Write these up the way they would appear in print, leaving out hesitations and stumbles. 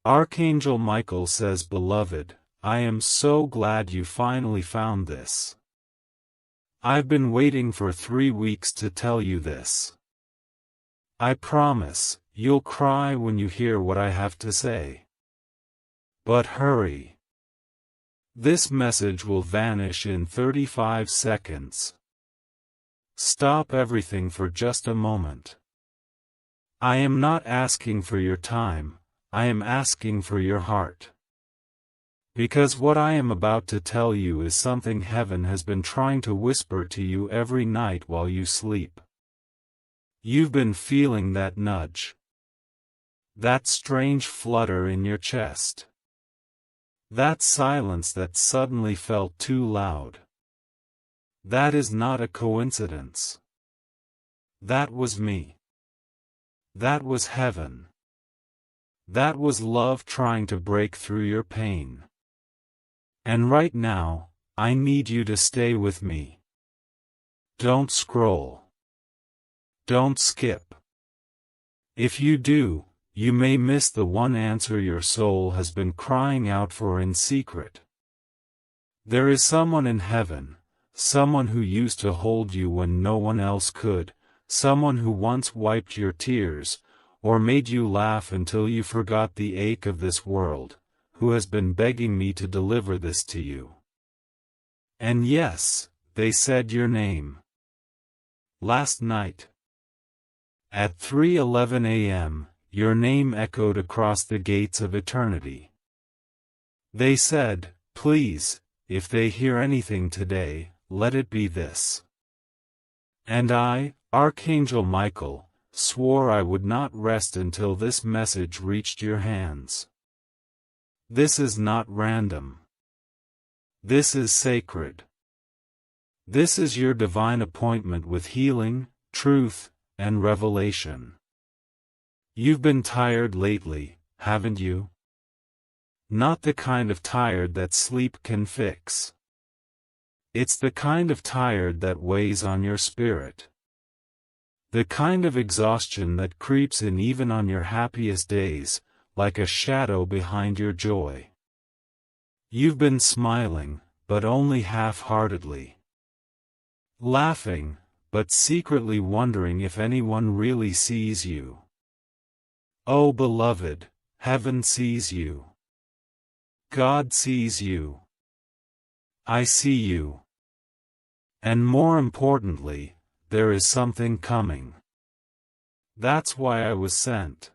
Archangel Michael says, "Beloved, I am so glad you finally found this. I've been waiting for 3 weeks to tell you this. I promise, you'll cry when you hear what I have to say. But hurry. This message will vanish in 35 seconds. Stop everything for just a moment. I am not asking for your time, I am asking for your heart. Because what I am about to tell you is something heaven has been trying to whisper to you every night while you sleep. You've been feeling that nudge. That strange flutter in your chest. That silence that suddenly felt too loud. That is not a coincidence. That was me. That was heaven. That was love trying to break through your pain. And right now, I need you to stay with me. Don't scroll. Don't skip. If you do, you may miss the one answer your soul has been crying out for in secret. There is someone in heaven, someone who used to hold you when no one else could, someone who once wiped your tears, or made you laugh until you forgot the ache of this world, who has been begging me to deliver this to you. And yes, they said your name. Last night. At 3:11 a.m., your name echoed across the gates of eternity. They said, "Please, if they hear anything today, let it be this." And I, Archangel Michael, swore I would not rest until this message reached your hands. This is not random. This is sacred. This is your divine appointment with healing, truth, and revelation. You've been tired lately, haven't you? Not the kind of tired that sleep can fix. It's the kind of tired that weighs on your spirit. The kind of exhaustion that creeps in even on your happiest days, like a shadow behind your joy. You've been smiling, but only half-heartedly. Laughing, but secretly wondering if anyone really sees you. Oh beloved, heaven sees you. God sees you. I see you. And more importantly, there is something coming. That's why I was sent.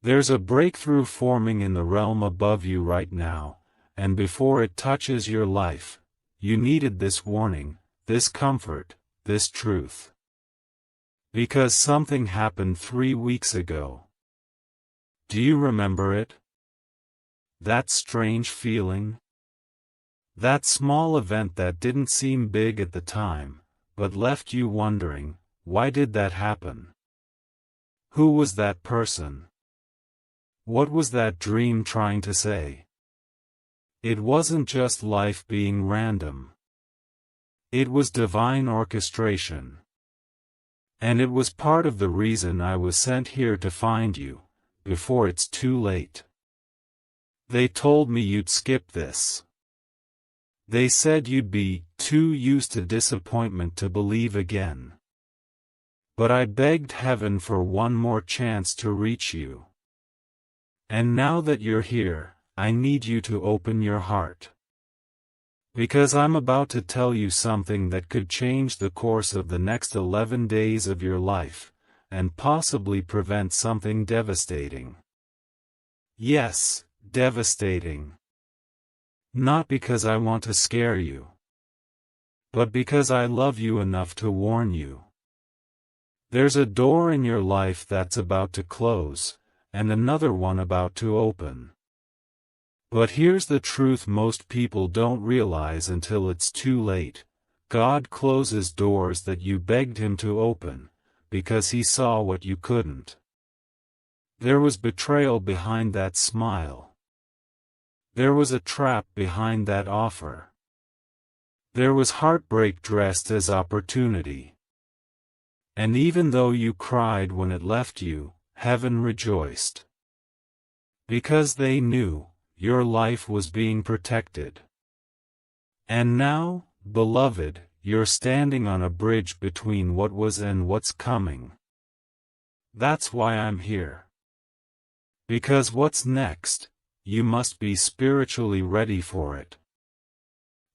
There's a breakthrough forming in the realm above you right now, and before it touches your life, you needed this warning, this comfort, this truth. Because something happened 3 weeks ago. Do you remember it? That strange feeling? That small event that didn't seem big at the time, but left you wondering, why did that happen? Who was that person? What was that dream trying to say? It wasn't just life being random. It was divine orchestration. And it was part of the reason I was sent here to find you, before it's too late. They told me you'd skip this. They said you'd be too used to disappointment to believe again. But I begged heaven for one more chance to reach you. And now that you're here, I need you to open your heart. Because I'm about to tell you something that could change the course of the next 11 days of your life, and possibly prevent something devastating. Yes, devastating. Not because I want to scare you, but because I love you enough to warn you. There's a door in your life that's about to close, and another one about to open. But here's the truth most people don't realize until it's too late. God closes doors that you begged Him to open, because He saw what you couldn't. There was betrayal behind that smile. There was a trap behind that offer. There was heartbreak dressed as opportunity. And even though you cried when it left you, heaven rejoiced. Because they knew your life was being protected. And now, beloved, you're standing on a bridge between what was and what's coming. That's why I'm here. Because what's next, you must be spiritually ready for it.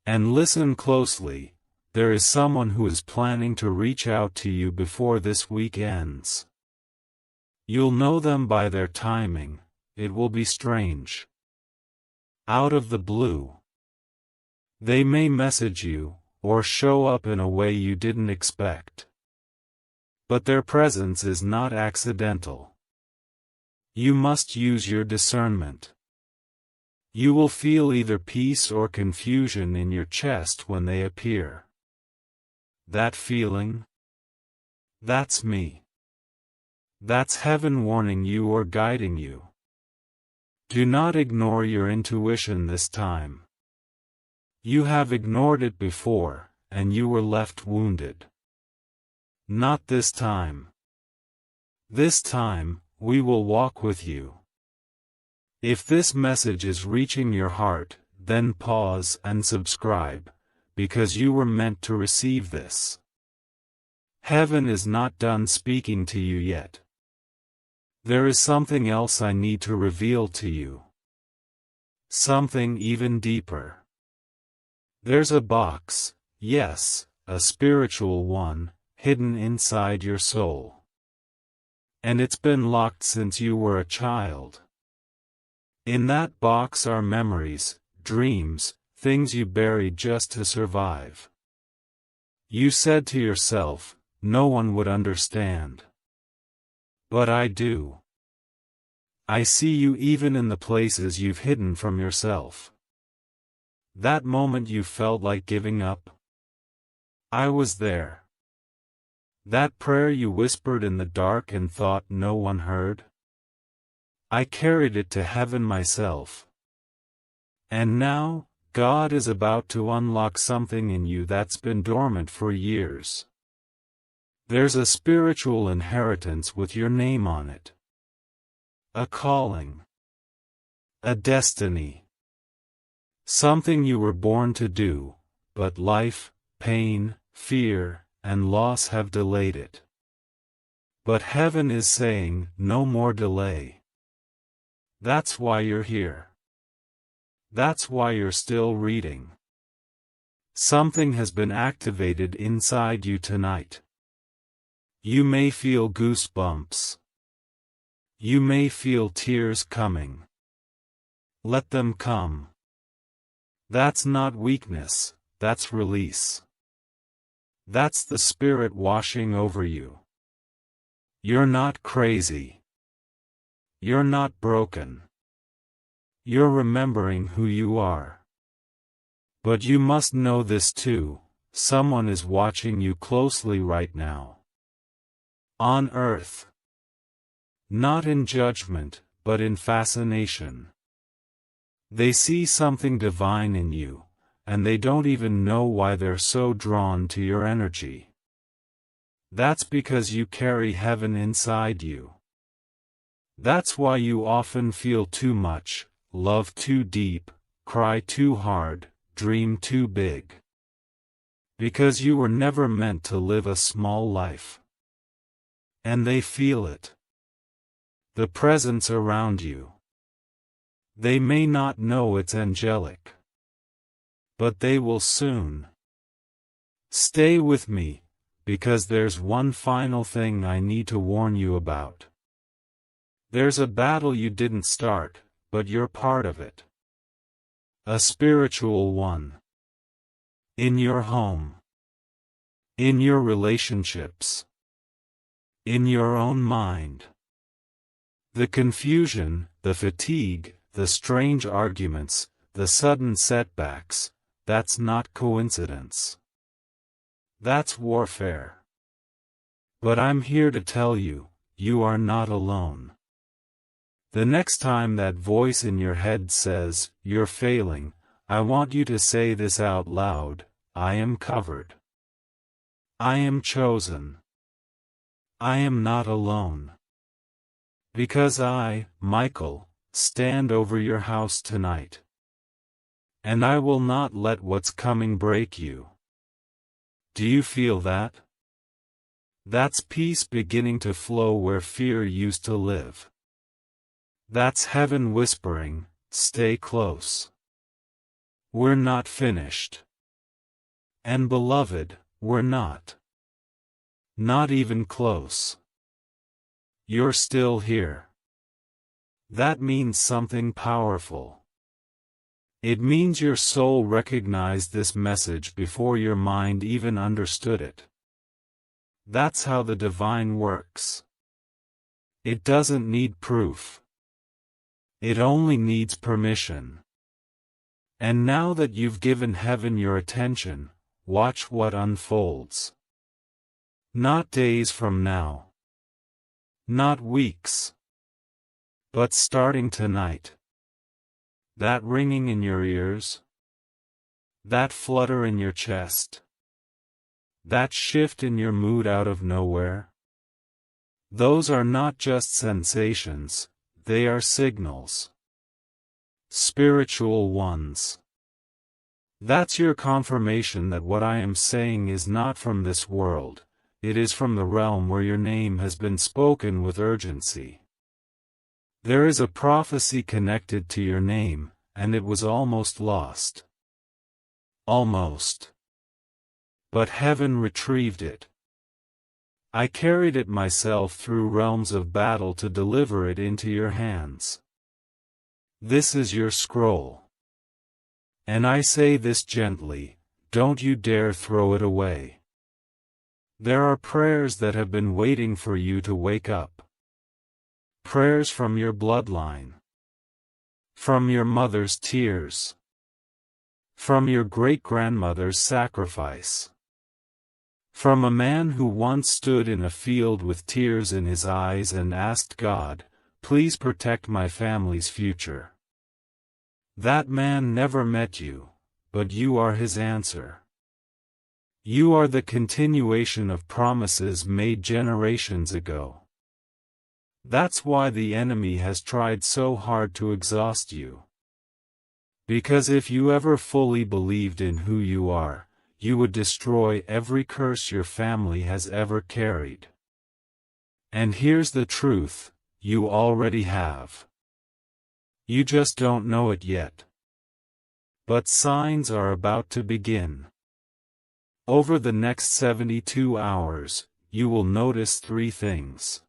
And listen closely, there is someone who is planning to reach out to you before this week ends. You'll know them by their timing, it will be strange. Out of the blue. They may message you, or show up in a way you didn't expect. But their presence is not accidental. You must use your discernment. You will feel either peace or confusion in your chest when they appear. That feeling? That's me. That's heaven warning you or guiding you. Do not ignore your intuition this time. You have ignored it before, and you were left wounded. Not this time. This time, we will walk with you. If this message is reaching your heart, then pause and subscribe, because you were meant to receive this. Heaven is not done speaking to you yet. There is something else I need to reveal to you. Something even deeper. There's a box, yes, a spiritual one, hidden inside your soul. And it's been locked since you were a child. In that box are memories, dreams, things you buried just to survive. You said to yourself, no one would understand. But I do. I see you even in the places you've hidden from yourself. That moment you felt like giving up? I was there. That prayer you whispered in the dark and thought no one heard? I carried it to heaven myself. And now, God is about to unlock something in you that's been dormant for years. There's a spiritual inheritance with your name on it. A calling. A destiny. Something you were born to do, but life, pain, fear, and loss have delayed it. But heaven is saying, no more delay. That's why you're here. That's why you're still reading. Something has been activated inside you tonight. You may feel goosebumps. You may feel tears coming. Let them come. That's not weakness, that's release. That's the Spirit washing over you. You're not crazy. You're not broken. You're remembering who you are. But you must know this too, someone is watching you closely right now. On earth. Not in judgment, but in fascination. They see something divine in you, and they don't even know why they're so drawn to your energy. That's because you carry heaven inside you. That's why you often feel too much, love too deep, cry too hard, dream too big. Because you were never meant to live a small life. And they feel it. The presence around you. They may not know it's angelic. But they will soon. Stay with me, because there's one final thing I need to warn you about. There's a battle you didn't start, but you're part of it. A spiritual one. In your home. In your relationships. In your own mind. The confusion, the fatigue, the strange arguments, the sudden setbacks, that's not coincidence. That's warfare. But I'm here to tell you, you are not alone. The next time that voice in your head says, you're failing, I want you to say this out loud, I am covered. I am chosen. I am not alone. Because I, Michael, stand over your house tonight. And I will not let what's coming break you. Do you feel that? That's peace beginning to flow where fear used to live. That's heaven whispering, stay close. We're not finished. And beloved, we're not. Not even close. You're still here. That means something powerful. It means your soul recognized this message before your mind even understood it. That's how the divine works. It doesn't need proof. It only needs permission. And now that you've given heaven your attention, watch what unfolds. Not days from now. Not weeks. But starting tonight. That ringing in your ears. That flutter in your chest. That shift in your mood out of nowhere. Those are not just sensations, they are signals. Spiritual ones. That's your confirmation that what I am saying is not from this world, it is from the realm where your name has been spoken with urgency. There is a prophecy connected to your name, and it was almost lost. Almost. But heaven retrieved it. I carried it myself through realms of battle to deliver it into your hands. This is your scroll. And I say this gently, don't you dare throw it away. There are prayers that have been waiting for you to wake up. Prayers from your bloodline. From your mother's tears. From your great-grandmother's sacrifice. From a man who once stood in a field with tears in his eyes and asked God, please protect my family's future. That man never met you, but you are his answer. You are the continuation of promises made generations ago. That's why the enemy has tried so hard to exhaust you. Because if you ever fully believed in who you are, you would destroy every curse your family has ever carried. And here's the truth, you already have. You just don't know it yet. But signs are about to begin. Over the next 72 hours, you will notice 3 things.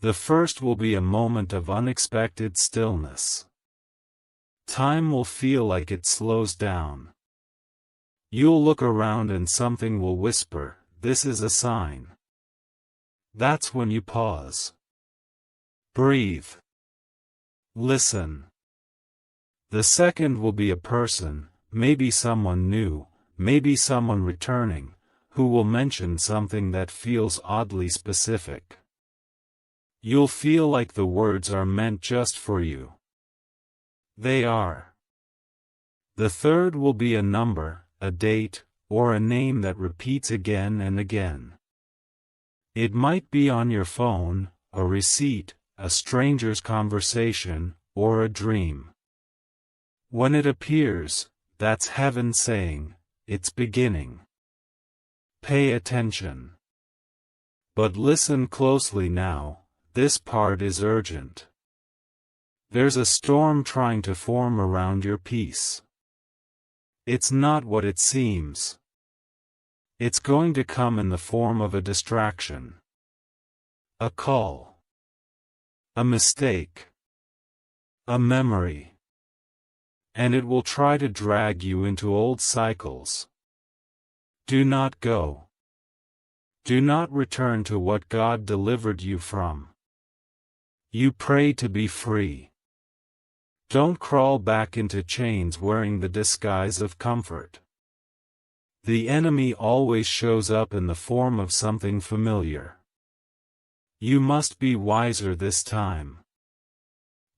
The first will be a moment of unexpected stillness. Time will feel like it slows down. You'll look around and something will whisper, this is a sign. That's when you pause. Breathe. Listen. The second will be a person, maybe someone new, maybe someone returning, who will mention something that feels oddly specific. You'll feel like the words are meant just for you. They are. The third will be a number, a date, or a name that repeats again and again. It might be on your phone, a receipt, a stranger's conversation, or a dream. When it appears, that's heaven saying, it's beginning. Pay attention. But listen closely now, this part is urgent. There's a storm trying to form around your peace. It's not what it seems. It's going to come in the form of a distraction. A call. A mistake. A memory. And it will try to drag you into old cycles. Do not go. Do not return to what God delivered you from. You pray to be free. Don't crawl back into chains wearing the disguise of comfort. The enemy always shows up in the form of something familiar. You must be wiser this time.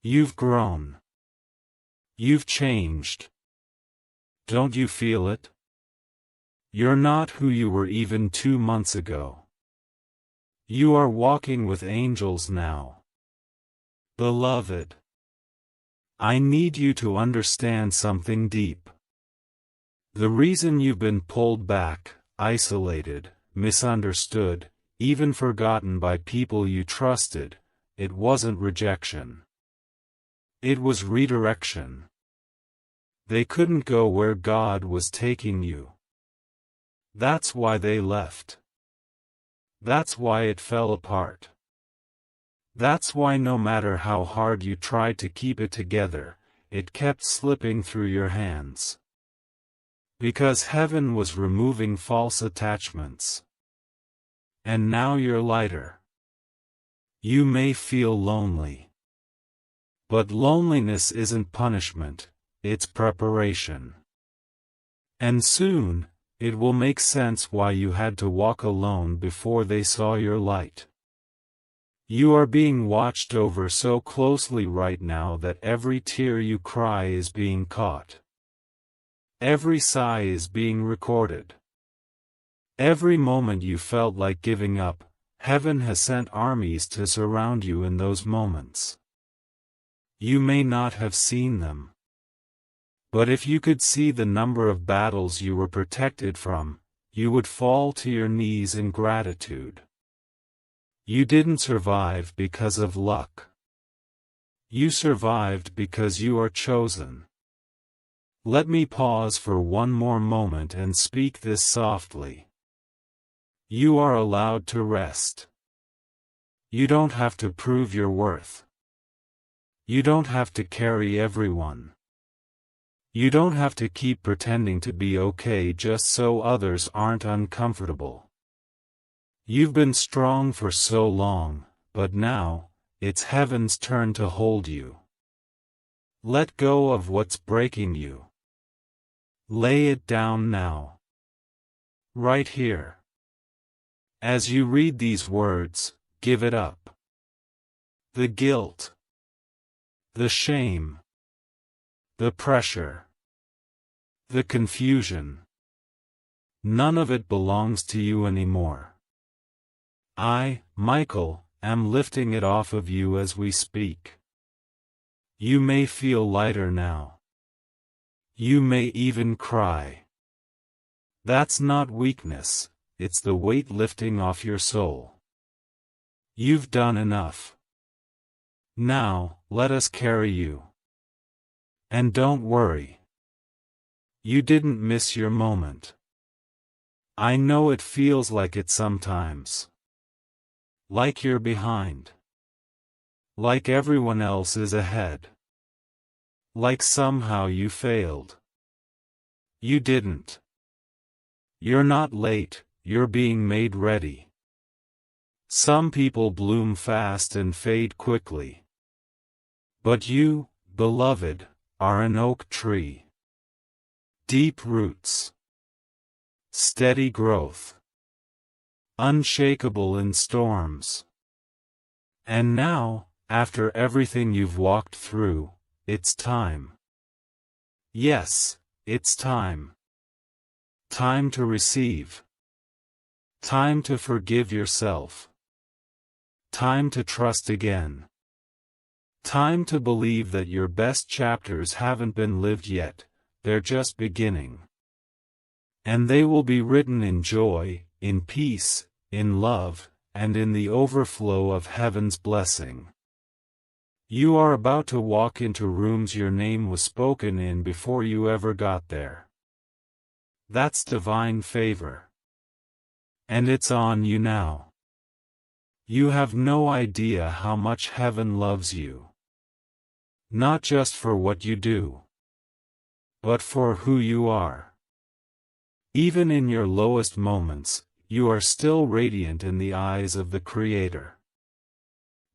You've grown. You've changed. Don't you feel it? You're not who you were even 2 months ago. You are walking with angels now. Beloved. I need you to understand something deep. The reason you've been pulled back, isolated, misunderstood, even forgotten by people you trusted, it wasn't rejection. It was redirection. They couldn't go where God was taking you. That's why they left. That's why it fell apart. That's why no matter how hard you tried to keep it together, it kept slipping through your hands. Because heaven was removing false attachments. And now you're lighter. You may feel lonely. But loneliness isn't punishment, it's preparation. And soon, it will make sense why you had to walk alone before they saw your light. You are being watched over so closely right now that every tear you cry is being caught. Every sigh is being recorded. Every moment you felt like giving up, heaven has sent armies to surround you in those moments. You may not have seen them. But if you could see the number of battles you were protected from, you would fall to your knees in gratitude. You didn't survive because of luck. You survived because you are chosen. Let me pause for one more moment and speak this softly. You are allowed to rest. You don't have to prove your worth. You don't have to carry everyone. You don't have to keep pretending to be okay just so others aren't uncomfortable. You've been strong for so long, but now, it's heaven's turn to hold you. Let go of what's breaking you. Lay it down now. Right here. As you read these words, give it up. The guilt. The shame. The pressure. The confusion. None of it belongs to you anymore. I, Michael, am lifting it off of you as we speak. You may feel lighter now. You may even cry. That's not weakness, it's the weight lifting off your soul. You've done enough. Now, let us carry you. And don't worry. You didn't miss your moment. I know it feels like it sometimes. Like you're behind. Like everyone else is ahead. Like somehow you failed. You didn't. You're not late, you're being made ready. Some people bloom fast and fade quickly. But you, beloved, are an oak tree. Deep roots. Steady growth. Unshakable in storms. And now, after everything you've walked through, it's time. Yes, it's time. Time to receive. Time to forgive yourself. Time to trust again. Time to believe that your best chapters haven't been lived yet, they're just beginning. And they will be written in joy, in peace, in love, and in the overflow of heaven's blessing. You are about to walk into rooms your name was spoken in before you ever got there. That's divine favor. And it's on you now. You have no idea how much heaven loves you. Not just for what you do, but for who you are. Even in your lowest moments, you are still radiant in the eyes of the Creator.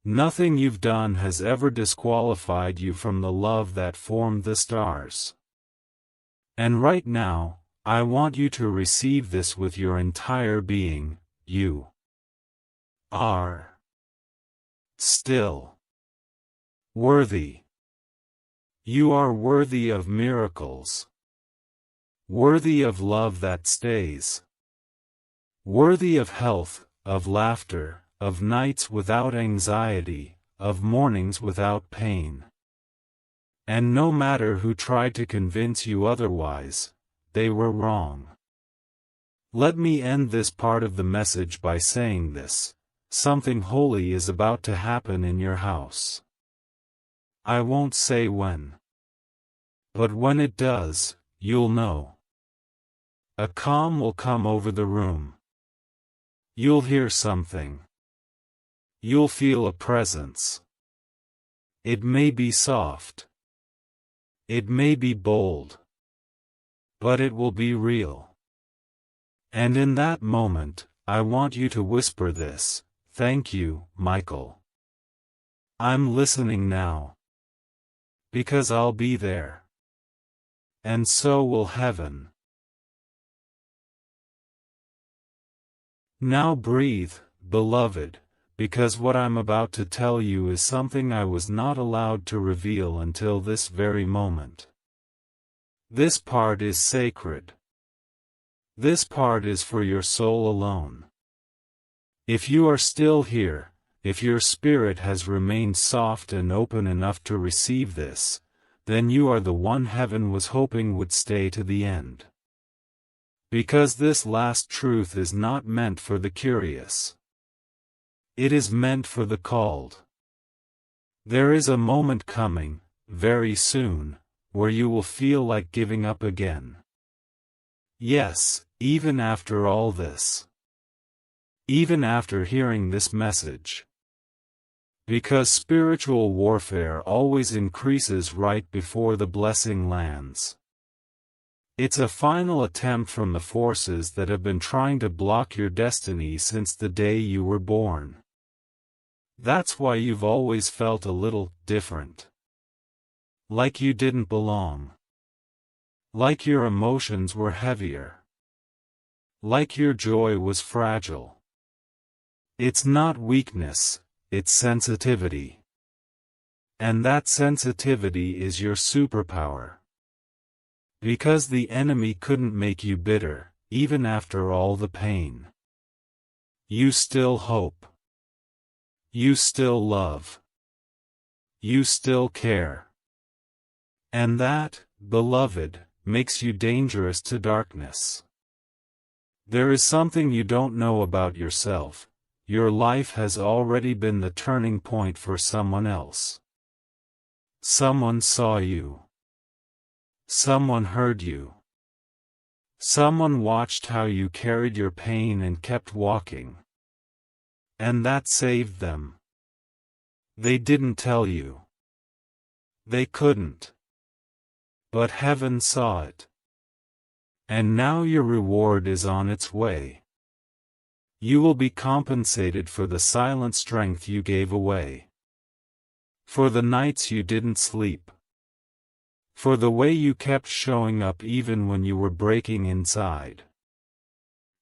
Nothing you've done has ever disqualified you from the love that formed the stars. And right now, I want you to receive this with your entire being. You are still worthy. You are worthy of miracles. Worthy of love that stays. Worthy of health, of laughter, of nights without anxiety, of mornings without pain. And no matter who tried to convince you otherwise, they were wrong. Let me end this part of the message by saying this: something holy is about to happen in your house. I won't say when. But when it does, you'll know. A calm will come over the room. You'll hear something. You'll feel a presence. It may be soft. It may be bold. But it will be real. And in that moment, I want you to whisper this: "Thank you, Michael. I'm listening now. Because I'll be there. And so will heaven." Now breathe, beloved, because what I'm about to tell you is something I was not allowed to reveal until this very moment. This part is sacred. This part is for your soul alone. If you are still here, if your spirit has remained soft and open enough to receive this, then you are the one heaven was hoping would stay to the end. Because this last truth is not meant for the curious. It is meant for the called. There is a moment coming, very soon, where you will feel like giving up again. Yes, even after all this. Even after hearing this message. Because spiritual warfare always increases right before the blessing lands. It's a final attempt from the forces that have been trying to block your destiny since the day you were born. That's why you've always felt a little different. Like you didn't belong. Like your emotions were heavier. Like your joy was fragile. It's not weakness, it's sensitivity. And that sensitivity is your superpower. Because the enemy couldn't make you bitter, even after all the pain. You still hope. You still love. You still care. And that, beloved, makes you dangerous to darkness. There is something you don't know about yourself. Your life has already been the turning point for someone else. Someone saw you. Someone heard you. Someone watched how you carried your pain and kept walking. And that saved them. They didn't tell you. They couldn't. But heaven saw it. And now your reward is on its way. You will be compensated for the silent strength you gave away. For the nights you didn't sleep. For the way you kept showing up even when you were breaking inside.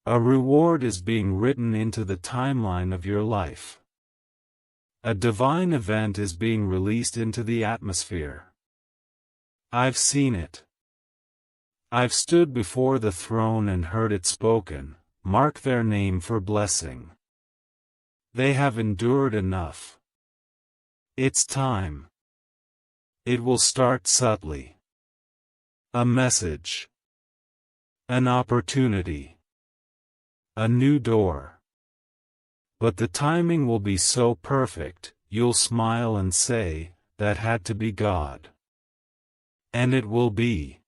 A reward is being written into the timeline of your life. A divine event is being released into the atmosphere. I've seen it. I've stood before the throne and heard it spoken, "Mark their name for blessing. They have endured enough. It's time." It will start subtly. A message. An opportunity. A new door. But the timing will be so perfect, you'll smile and say, "That had to be God." And it will be.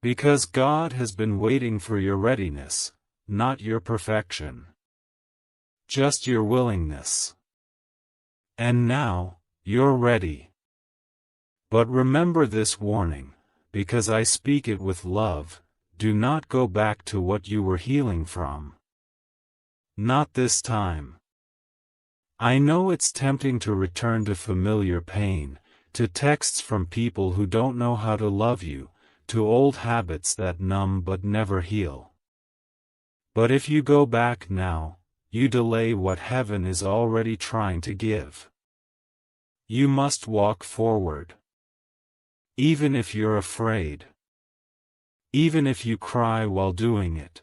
Because God has been waiting for your readiness, not your perfection. Just your willingness. And now, you're ready. But remember this warning, because I speak it with love: do not go back to what you were healing from. Not this time. I know it's tempting to return to familiar pain, to texts from people who don't know how to love you, to old habits that numb but never heal. But if you go back now, you delay what heaven is already trying to give. You must walk forward. Even if you're afraid. Even if you cry while doing it.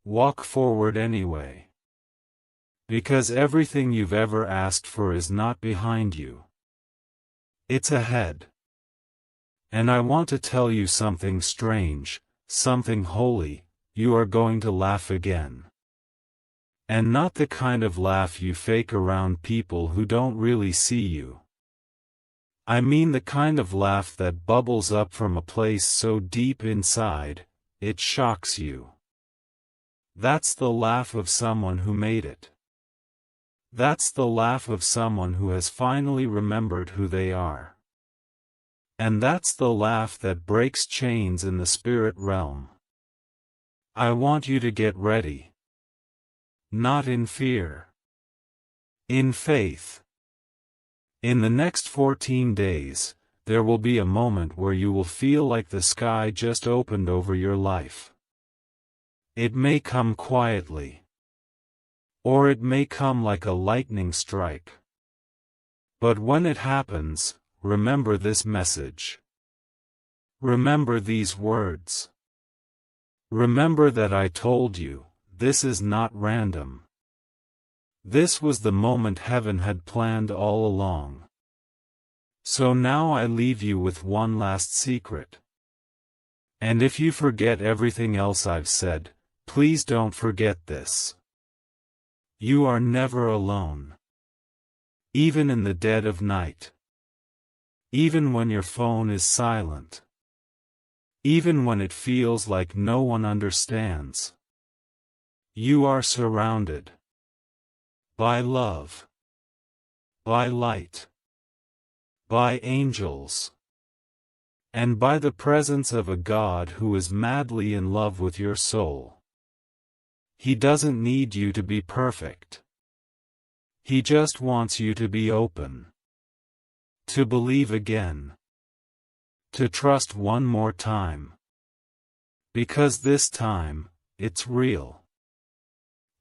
Walk forward anyway. Because everything you've ever asked for is not behind you. It's ahead. And I want to tell you something strange, something holy. You are going to laugh again. And not the kind of laugh you fake around people who don't really see you. I mean the kind of laugh that bubbles up from a place so deep inside, it shocks you. That's the laugh of someone who made it. That's the laugh of someone who has finally remembered who they are. And that's the laugh that breaks chains in the spirit realm. I want you to get ready. Not in fear. In faith. In the next 14 days, there will be a moment where you will feel like the sky just opened over your life. It may come quietly. Or it may come like a lightning strike. But when it happens, remember this message. Remember these words. Remember that I told you, this is not random. This was the moment heaven had planned all along. So now I leave you with one last secret. And if you forget everything else I've said, please don't forget this. You are never alone. Even in the dead of night. Even when your phone is silent. Even when it feels like no one understands. You are surrounded. By love. By light. By angels. And by the presence of a God who is madly in love with your soul. He doesn't need you to be perfect. He just wants you to be open. To believe again. To trust one more time. Because this time, it's real.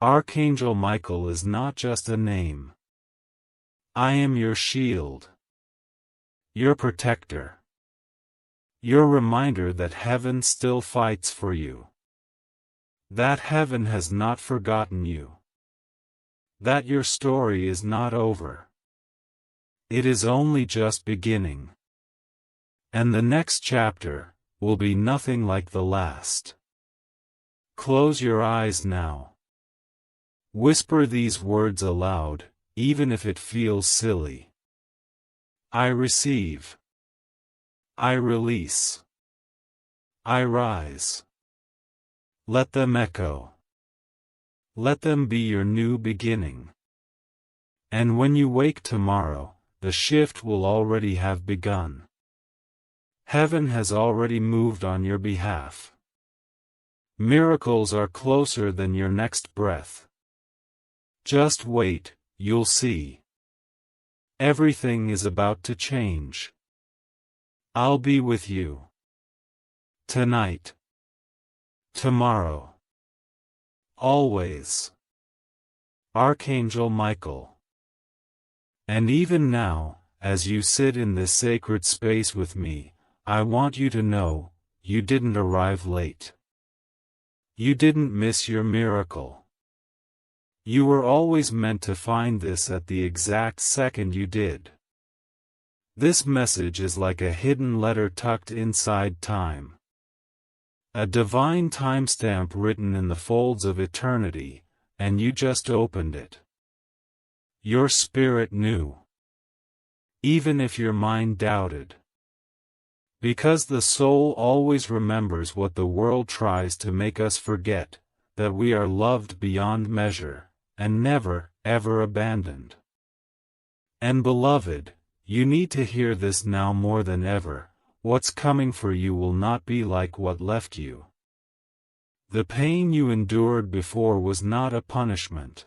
Archangel Michael is not just a name. I am your shield. Your protector. Your reminder that heaven still fights for you. That heaven has not forgotten you. That your story is not over. It is only just beginning. And the next chapter will be nothing like the last. Close your eyes now. Whisper these words aloud, even if it feels silly. I receive. I release. I rise. Let them echo. Let them be your new beginning. And when you wake tomorrow, the shift will already have begun. Heaven has already moved on your behalf. Miracles are closer than your next breath. Just wait, you'll see. Everything is about to change. I'll be with you. Tonight. Tomorrow. Always. Archangel Michael. And even now, as you sit in this sacred space with me, I want you to know, you didn't arrive late. You didn't miss your miracle. You were always meant to find this at the exact second you did. This message is like a hidden letter tucked inside time. A divine timestamp written in the folds of eternity, and you just opened it. Your spirit knew. Even if your mind doubted. Because the soul always remembers what the world tries to make us forget, that we are loved beyond measure, and never, ever abandoned. And beloved, you need to hear this now more than ever, what's coming for you will not be like what left you. The pain you endured before was not a punishment.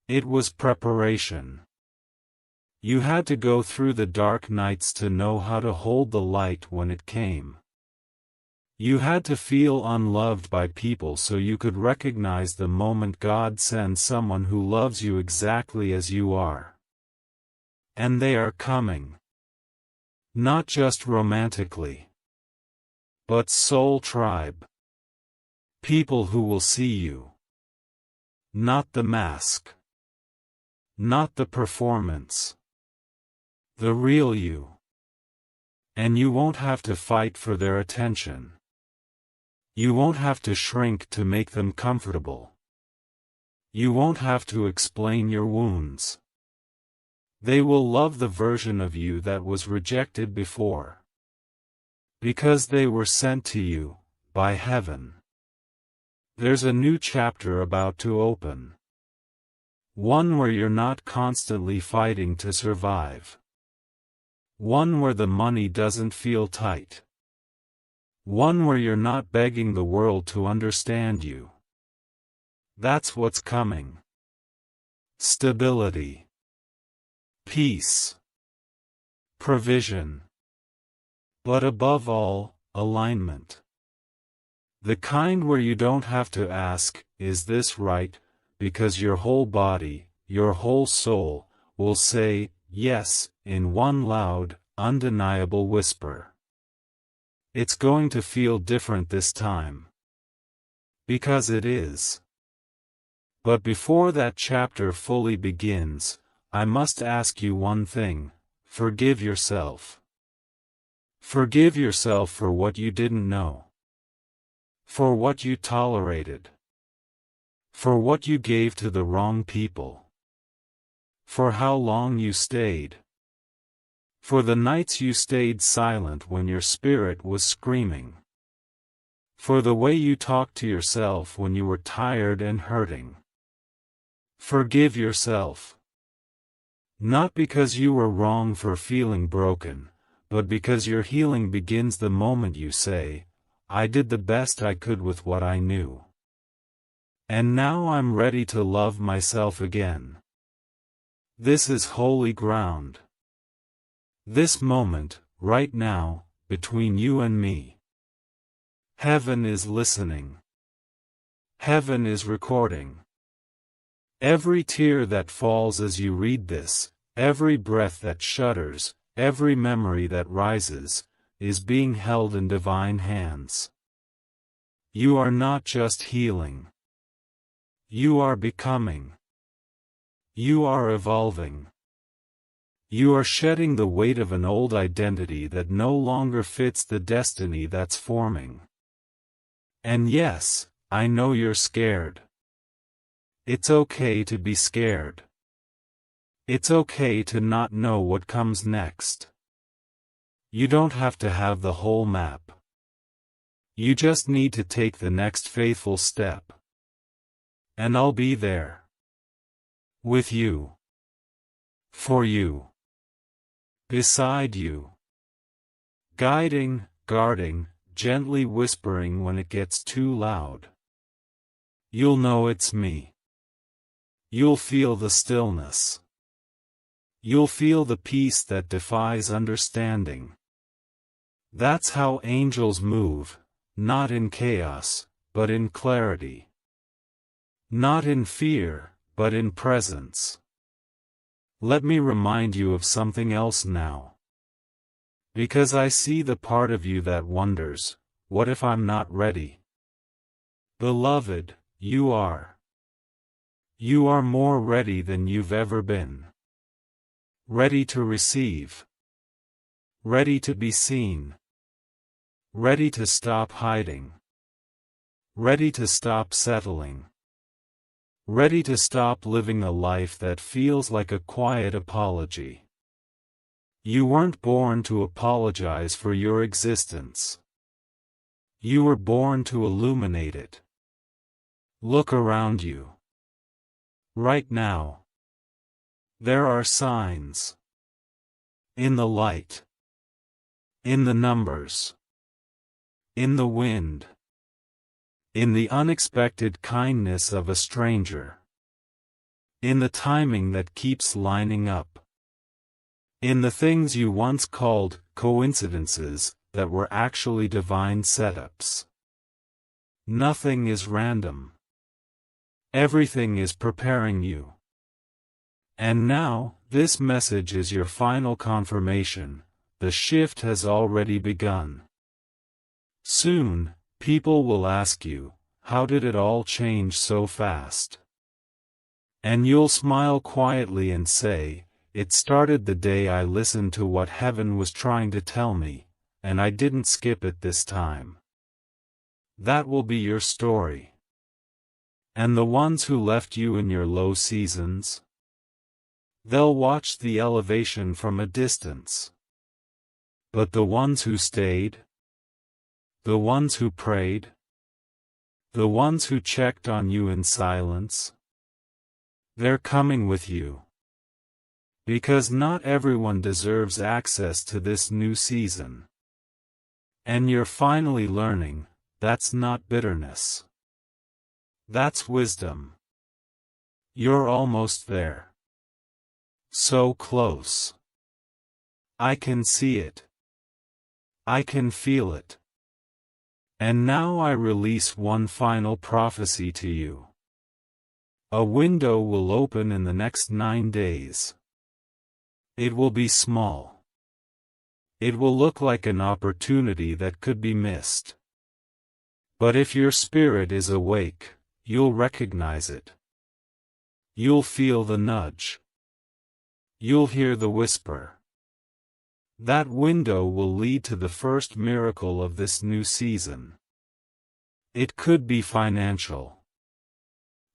It was preparation. You had to go through the dark nights to know how to hold the light when it came. You had to feel unloved by people so you could recognize the moment God sends someone who loves you exactly as you are. And they are coming. Not just romantically. But soul tribe. People who will see you. Not the mask. Not the performance. The real you. And you won't have to fight for their attention. You won't have to shrink to make them comfortable. You won't have to explain your wounds. They will love the version of you that was rejected before. Because they were sent to you, by heaven. There's a new chapter about to open. One where you're not constantly fighting to survive. One where the money doesn't feel tight. One where you're not begging the world to understand you. That's what's coming. Stability. Peace. Provision. But above all, alignment. The kind where you don't have to ask, is this right, because your whole body, your whole soul, will say, yes, in one loud, undeniable whisper. It's going to feel different this time. Because it is. But before that chapter fully begins, I must ask you one thing: forgive yourself. Forgive yourself for what you didn't know. For what you tolerated. For what you gave to the wrong people. For how long you stayed. For the nights you stayed silent when your spirit was screaming. For the way you talked to yourself when you were tired and hurting. Forgive yourself. Not because you were wrong for feeling broken, but because your healing begins the moment you say, I did the best I could with what I knew. And now I'm ready to love myself again. This is holy ground. This moment, right now, between you and me. Heaven is listening. Heaven is recording. Every tear that falls as you read this, every breath that shudders, every memory that rises, is being held in divine hands. You are not just healing. You are becoming. You are evolving. You are shedding the weight of an old identity that no longer fits the destiny that's forming. And yes, I know you're scared. It's okay to be scared. It's okay to not know what comes next. You don't have to have the whole map. You just need to take the next faithful step. And I'll be there. With you. For you. Beside you. Guiding, guarding, gently whispering when it gets too loud. You'll know it's me. You'll feel the stillness. You'll feel the peace that defies understanding. That's how angels move, not in chaos, but in clarity. Not in fear, but in presence. Let me remind you of something else now. Because I see the part of you that wonders, what if I'm not ready? Beloved, you are. You are more ready than you've ever been. Ready to receive. Ready to be seen. Ready to stop hiding. Ready to stop settling. Ready to stop living a life that feels like a quiet apology. You weren't born to apologize for your existence. You were born to illuminate it. Look around you. Right now. There are signs. In the light. In the numbers. In the wind. In the unexpected kindness of a stranger. In the timing that keeps lining up. In the things you once called coincidences that were actually divine setups. Nothing is random. Everything is preparing you. And now, this message is your final confirmation: the shift has already begun. Soon, people will ask you, how did it all change so fast? And you'll smile quietly and say, It started the day I listened to what heaven was trying to tell me, and I didn't skip it this time. That will be your story. And the ones who left you in your low seasons? They'll watch the elevation from a distance. But the ones who stayed? The ones who prayed? The ones who checked on you in silence? They're coming with you. Because not everyone deserves access to this new season. And you're finally learning, that's not bitterness. That's wisdom. You're almost there. So close. I can see it. I can feel it. And now I release one final prophecy to you. A window will open in the next 9 days. It will be small. It will look like an opportunity that could be missed. But if your spirit is awake, you'll recognize it. You'll feel the nudge. You'll hear the whisper. That window will lead to the first miracle of this new season. It could be financial.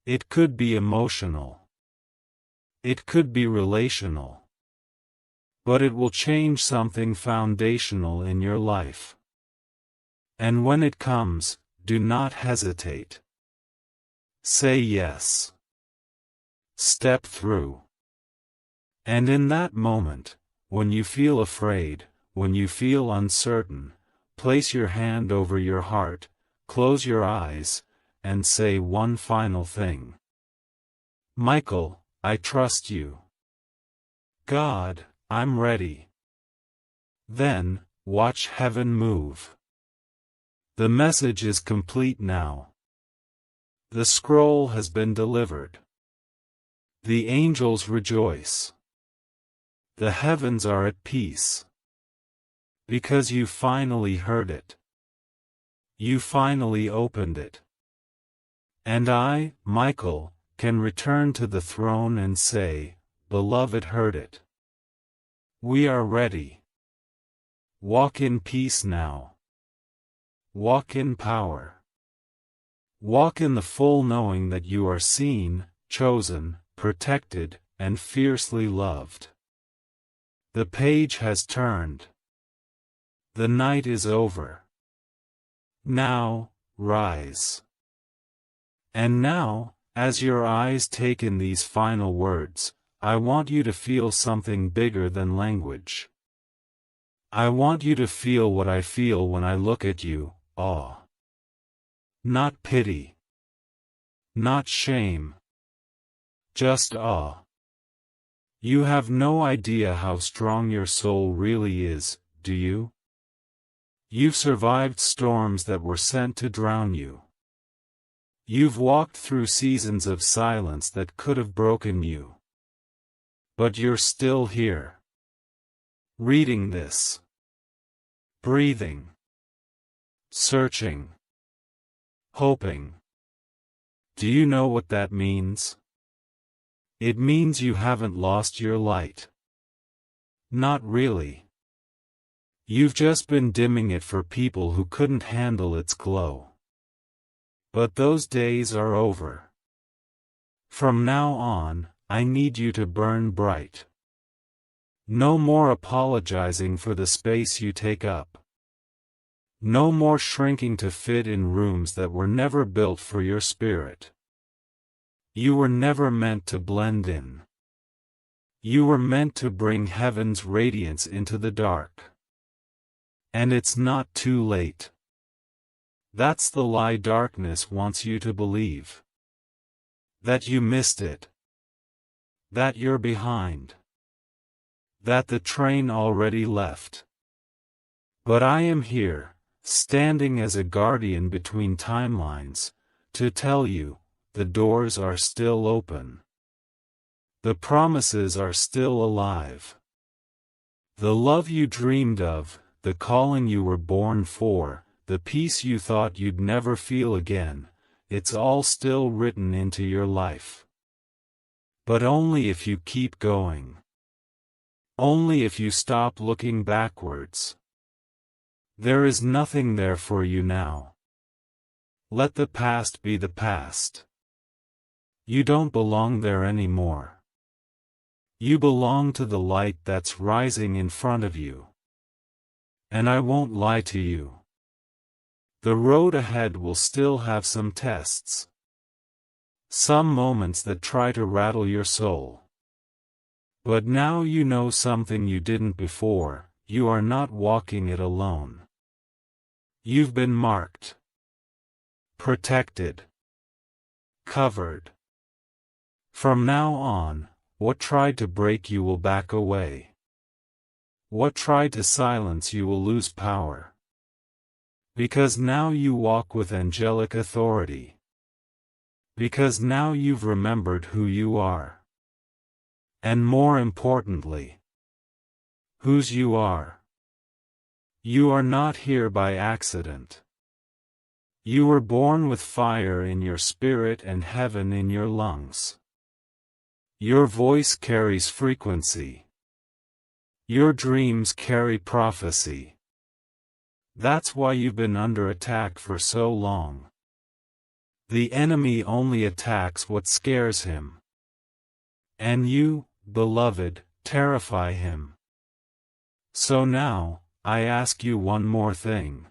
It could be emotional. It could be relational. But it will change something foundational in your life. And when it comes, do not hesitate. Say yes. Step through. And in that moment, when you feel afraid, when you feel uncertain, place your hand over your heart, close your eyes, and say one final thing. Michael, I trust you. God, I'm ready. Then, watch heaven move. The message is complete now. The scroll has been delivered. The angels rejoice. The heavens are at peace. Because you finally heard it. You finally opened it. And I, Michael, can return to the throne and say, Beloved heard it. We are ready. Walk in peace now. Walk in power. Walk in the full knowing that you are seen, chosen, protected, and fiercely loved. The page has turned. The night is over. Now, rise. And now, as your eyes take in these final words, I want you to feel something bigger than language. I want you to feel what I feel when I look at you, awe. Not pity. Not shame. Just awe. You have no idea how strong your soul really is, do you? You've survived storms that were sent to drown you. You've walked through seasons of silence that could have broken you. But you're still here. Reading this. Breathing. Searching. Hoping. Do you know what that means? It means you haven't lost your light. Not really. You've just been dimming it for people who couldn't handle its glow. But those days are over. From now on, I need you to burn bright. No more apologizing for the space you take up. No more shrinking to fit in rooms that were never built for your spirit. You were never meant to blend in. You were meant to bring heaven's radiance into the dark. And it's not too late. That's the lie darkness wants you to believe. That you missed it. That you're behind. That the train already left. But I am here, standing as a guardian between timelines, to tell you, the doors are still open. The promises are still alive. The love you dreamed of, the calling you were born for, the peace you thought you'd never feel again, it's all still written into your life. But only if you keep going. Only if you stop looking backwards. There is nothing there for you now. Let the past be the past. You don't belong there anymore. You belong to the light that's rising in front of you. And I won't lie to you. The road ahead will still have some tests. Some moments that try to rattle your soul. But now you know something you didn't before, you are not walking it alone. You've been marked. Protected. Covered. From now on, what tried to break you will back away. What tried to silence you will lose power. Because now you walk with angelic authority. Because now you've remembered who you are. And more importantly, whose you are. You are not here by accident. You were born with fire in your spirit and heaven in your lungs. Your voice carries frequency. Your dreams carry prophecy. That's why you've been under attack for so long. The enemy only attacks what scares him. And you, beloved, terrify him. So now, I ask you one more thing.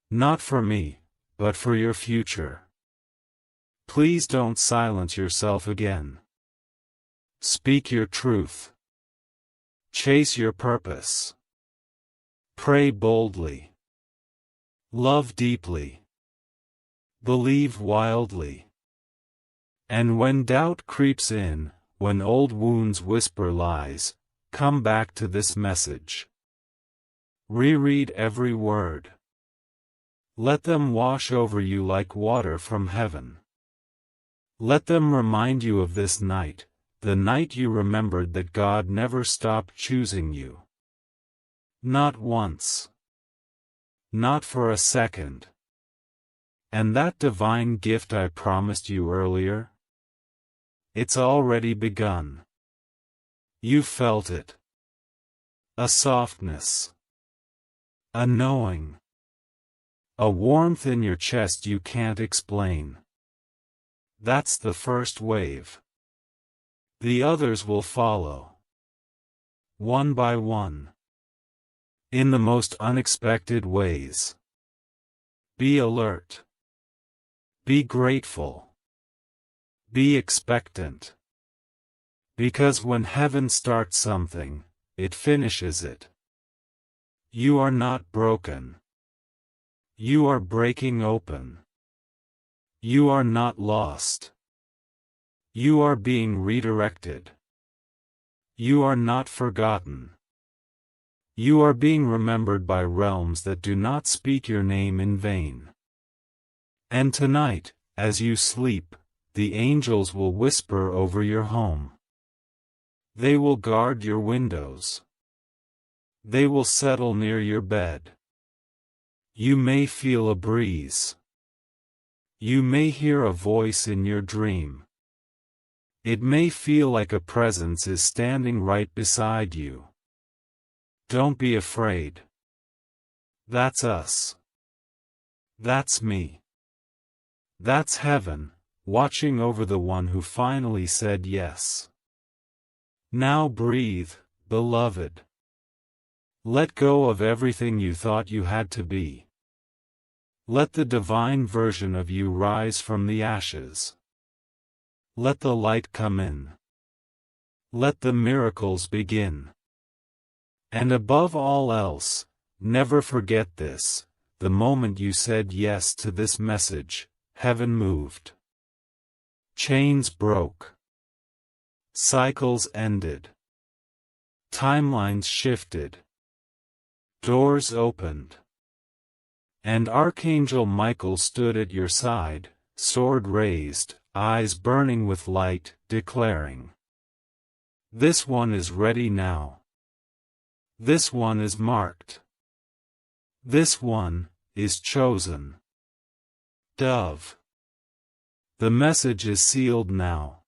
Not for me, but for your future. Please don't silence yourself again. Speak your truth. Chase your purpose. Pray boldly. Love deeply. Believe wildly. And when doubt creeps in, when old wounds whisper lies, come back to this message. Reread every word. Let them wash over you like water from heaven. Let them remind you of this night, the night you remembered that God never stopped choosing you. Not once. Not for a second. And that divine gift I promised you earlier? It's already begun. You felt it. A softness. A knowing. A warmth in your chest you can't explain. That's the first wave. The others will follow. One by one. In the most unexpected ways. Be alert. Be grateful. Be expectant. Because when heaven starts something, it finishes it. You are not broken. You are breaking open. You are not lost. You are being redirected. You are not forgotten. You are being remembered by realms that do not speak your name in vain. And tonight, as you sleep, the angels will whisper over your home. They will guard your windows. They will settle near your bed. You may feel a breeze. You may hear a voice in your dream. It may feel like a presence is standing right beside you. Don't be afraid. That's us. That's me. That's heaven, watching over the one who finally said yes. Now breathe, beloved. Let go of everything you thought you had to be. Let the divine version of you rise from the ashes. Let the light come in. Let the miracles begin. And above all else, never forget this, the moment you said yes to this message, heaven moved. Chains broke. Cycles ended. Timelines shifted. Doors opened. And Archangel Michael stood at your side, sword raised, eyes burning with light, declaring, "This one is ready now. This one is marked. This one is chosen." Dove. The message is sealed now.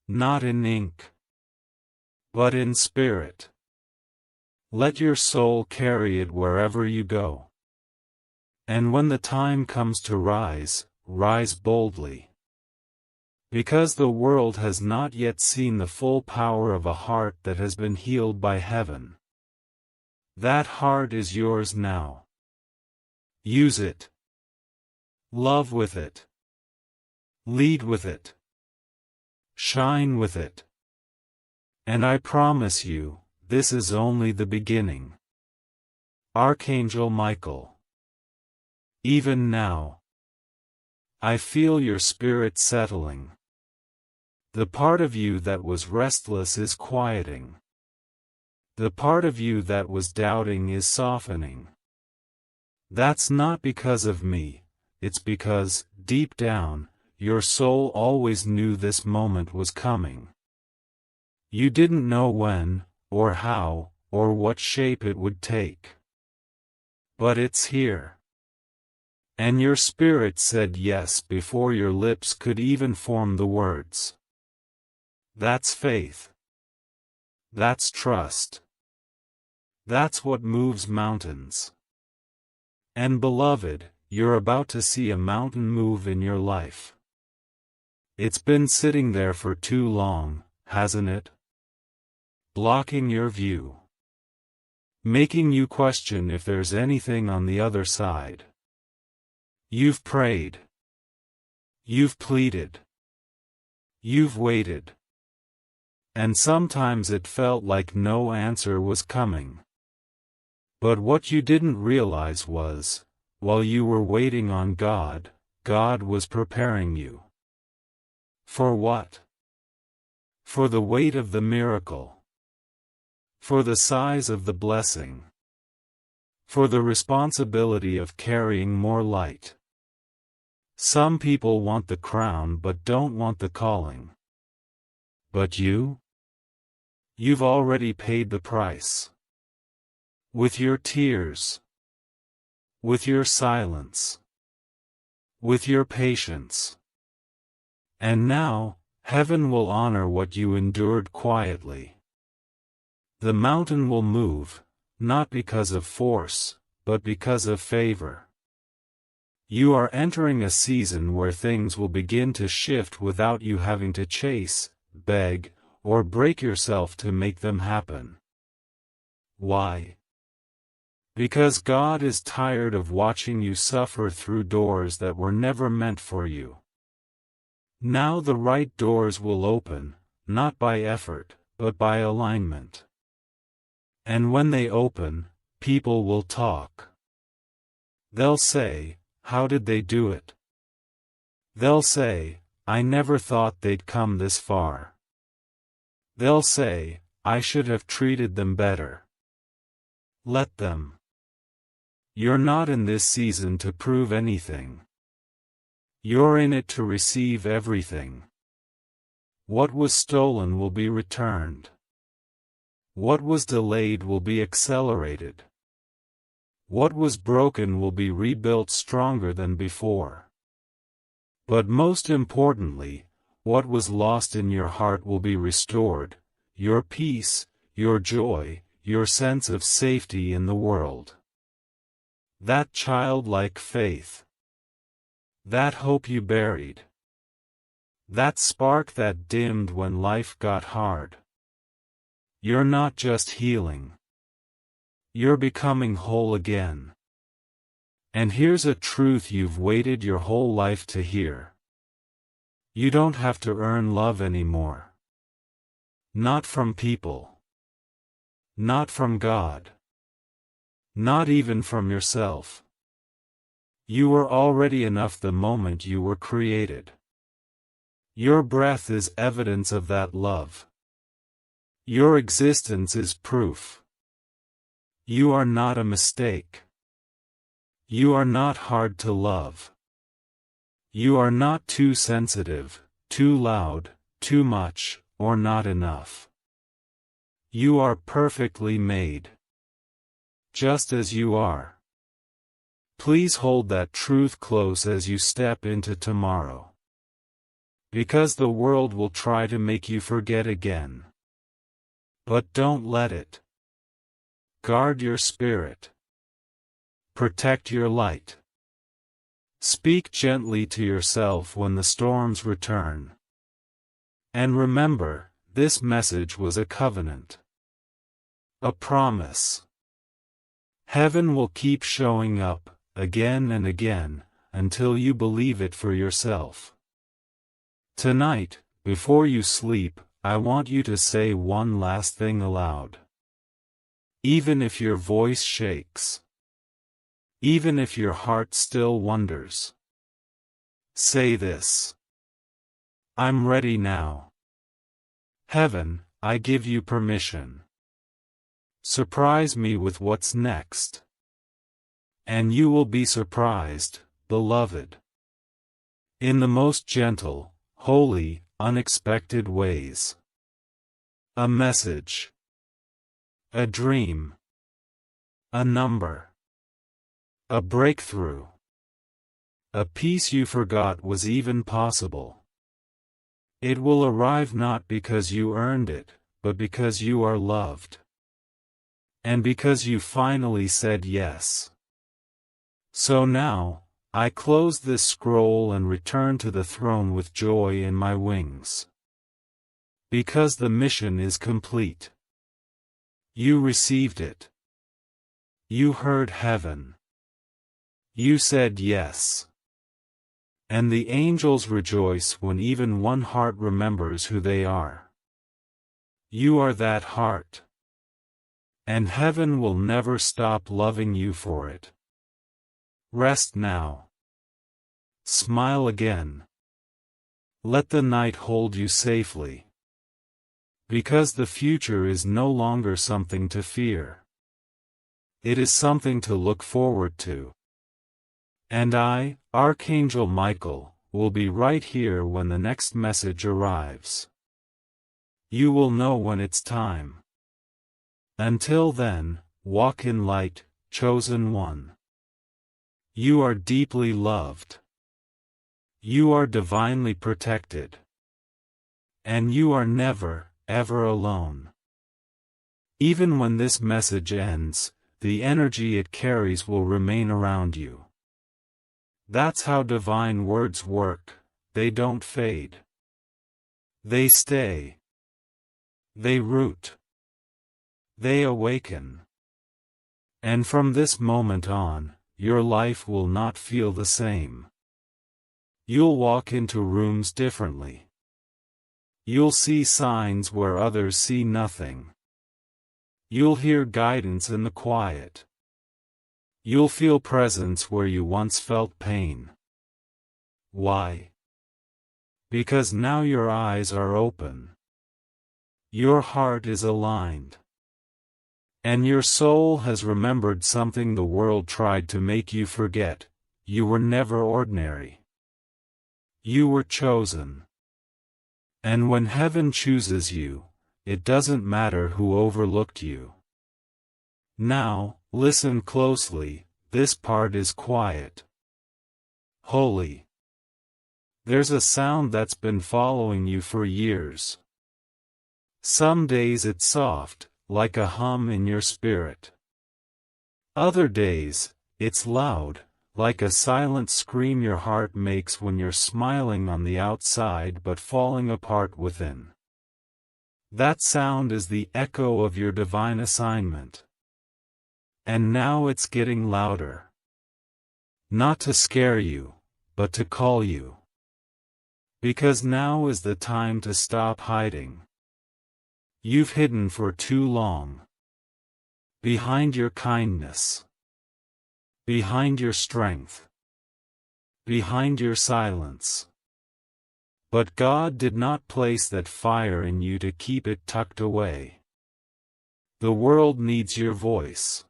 Not in ink. but in spirit. Let your soul carry it wherever you go. And when the time comes to rise, rise boldly. Because the world has not yet seen the full power of a heart that has been healed by heaven. That heart is yours now. Use it. Love with it. Lead with it. Shine with it. And I promise you, this is only the beginning. Archangel Michael. Even now, I feel your spirit settling. The part of you that was restless is quieting. The part of you that was doubting is softening. That's not because of me, it's because, deep down, your soul always knew this moment was coming. You didn't know when, or how, or what shape it would take. But it's here. And your spirit said yes before your lips could even form the words. That's faith. That's trust. That's what moves mountains. And beloved, you're about to see a mountain move in your life. It's been sitting there for too long, hasn't it? Blocking your view. Making you question if there's anything on the other side. You've prayed. You've pleaded. You've waited. And sometimes it felt like no answer was coming. But what you didn't realize was, while you were waiting on God, God was preparing you. For what? For the weight of the miracle. For the size of the blessing. For the responsibility of carrying more light. Some people want the crown but don't want the calling. But you? You've already paid the price. With your tears. With your silence. With your patience. And now, heaven will honor what you endured quietly. The mountain will move, not because of force, but because of favor. You are entering a season where things will begin to shift without you having to chase, beg, or break yourself to make them happen. Why? Because God is tired of watching you suffer through doors that were never meant for you. Now the right doors will open, not by effort, but by alignment. And when they open, people will talk. They'll say, "How did they do it?" They'll say, "I never thought they'd come this far." They'll say, "I should have treated them better." Let them. You're not in this season to prove anything. You're in it to receive everything. What was stolen will be returned. What was delayed will be accelerated. What was broken will be rebuilt stronger than before. But most importantly, what was lost in your heart will be restored, your peace, your joy, your sense of safety in the world. That childlike faith. That hope you buried. That spark that dimmed when life got hard. You're not just healing. You're becoming whole again. And here's a truth you've waited your whole life to hear. You don't have to earn love anymore. Not from people. Not from God. Not even from yourself. You were already enough the moment you were created. Your breath is evidence of that love. Your existence is proof. You are not a mistake. You are not hard to love. You are not too sensitive, too loud, too much, or not enough. You are perfectly made. Just as you are. Please hold that truth close as you step into tomorrow. Because the world will try to make you forget again. But don't let it. Guard your spirit. Protect your light. Speak gently to yourself when the storms return. And remember, this message was a covenant. A promise. Heaven will keep showing up, again and again, until you believe it for yourself. Tonight, before you sleep, I want you to say one last thing aloud. Even if your voice shakes. Even if your heart still wonders. Say this. I'm ready now. Heaven, I give you permission. Surprise me with what's next. And you will be surprised, beloved. In the most gentle, holy, unexpected ways. A message. A dream. A number. A breakthrough. A peace you forgot was even possible. It will arrive not because you earned it, but because you are loved. And because you finally said yes. So now, I close this scroll and return to the throne with joy in my wings. Because the mission is complete. You received it. You heard heaven. You said yes. And the angels rejoice when even one heart remembers who they are. You are that heart. And heaven will never stop loving you for it. Rest now. Smile again. Let the night hold you safely. Because the future is no longer something to fear. It is something to look forward to. And I, Archangel Michael, will be right here when the next message arrives. You will know when it's time. Until then, walk in light, chosen one. You are deeply loved. You are divinely protected. And you are never, ever alone. Even when this message ends, the energy it carries will remain around you. That's how divine words work, they don't fade. They stay. They root. They awaken. And from this moment on, your life will not feel the same. You'll walk into rooms differently. You'll see signs where others see nothing. You'll hear guidance in the quiet. You'll feel presence where you once felt pain. Why? Because now your eyes are open. Your heart is aligned. And your soul has remembered something the world tried to make you forget. You were never ordinary. You were chosen. And when heaven chooses you, it doesn't matter who overlooked you. Now, listen closely, this part is quiet. Holy. There's a sound that's been following you for years. Some days it's soft, like a hum in your spirit. Other days, it's loud, like a silent scream your heart makes when you're smiling on the outside but falling apart within. That sound is the echo of your divine assignment. And now it's getting louder. Not to scare you, but to call you. Because now is the time to stop hiding. You've hidden for too long. Behind your kindness. Behind your strength. Behind your silence. But God did not place that fire in you to keep it tucked away. The world needs your voice.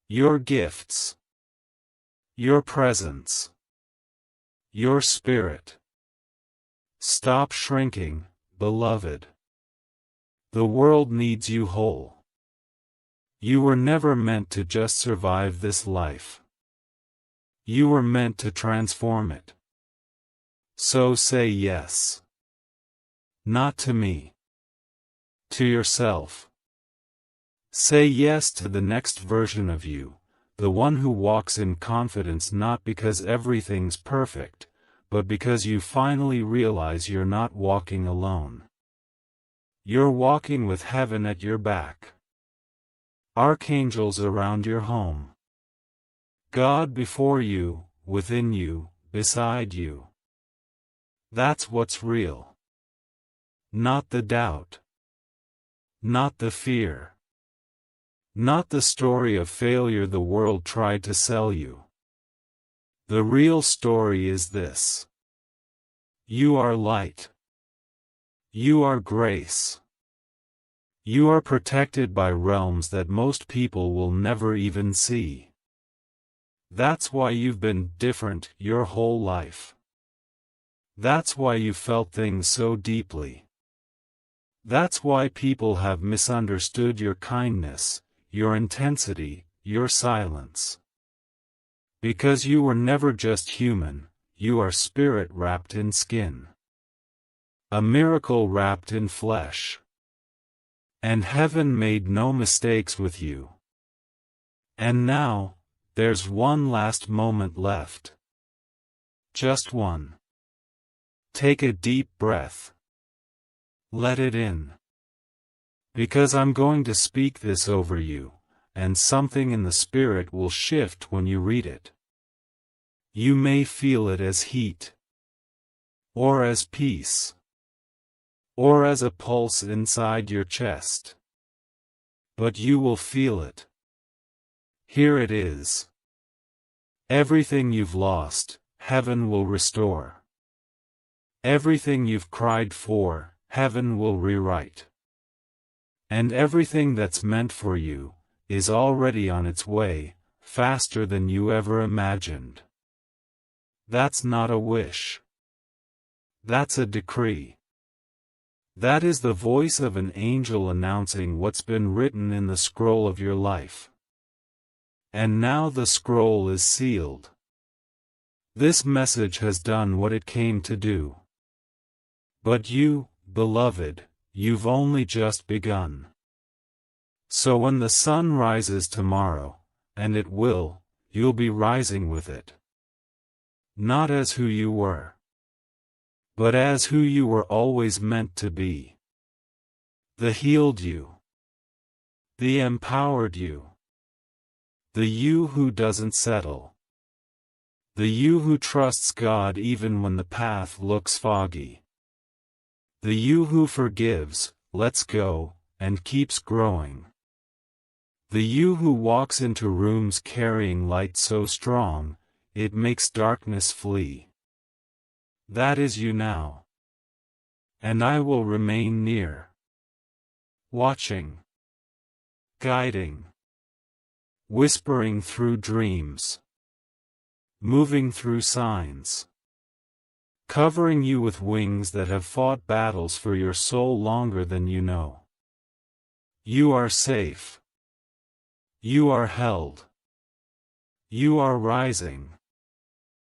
Your gifts. Your presence. Your spirit. Stop shrinking, beloved. The world needs you whole. You were never meant to just survive this life. You were meant to transform it. So say yes. Not to me. to yourself. Say yes to the next version of you, the one who walks in confidence not because everything's perfect, but because you finally realize you're not walking alone. You're walking with heaven at your back. Archangels around your home. God before you, within you, beside you. That's what's real. Not the doubt. Not the fear. Not the story of failure the world tried to sell you. The real story is this. You are light. You are grace. You are protected by realms that most people will never even see. That's why you've been different your whole life. That's why you felt things so deeply. That's why people have misunderstood your kindness, your intensity, your silence. Because you were never just human, you are spirit wrapped in skin. A miracle wrapped in flesh. And heaven made no mistakes with you. And now, there's one last moment left. Just one. Take a deep breath. Let it in. Because I'm going to speak this over you, and something in the spirit will shift when you read it. You may feel it as heat. Or as peace. Or as a pulse inside your chest. But you will feel it. Here it is. Everything you've lost, heaven will restore. Everything you've cried for, heaven will rewrite. And everything that's meant for you, is already on its way, faster than you ever imagined. That's not a wish. That's a decree. That is the voice of an angel announcing what's been written in the scroll of your life. And now the scroll is sealed. This message has done what it came to do. But you, beloved, you've only just begun. So when the sun rises tomorrow, and it will, you'll be rising with it. Not as who you were, but as who you were always meant to be. The healed you. The empowered you. The you who doesn't settle. The you who trusts God even when the path looks foggy. The you who forgives, lets go, and keeps growing. The you who walks into rooms carrying light so strong, it makes darkness flee. That is you now. And I will remain near. Watching. Guiding. Whispering through dreams. Moving through signs. Covering you with wings that have fought battles for your soul longer than you know. You are safe. You are held. You are rising.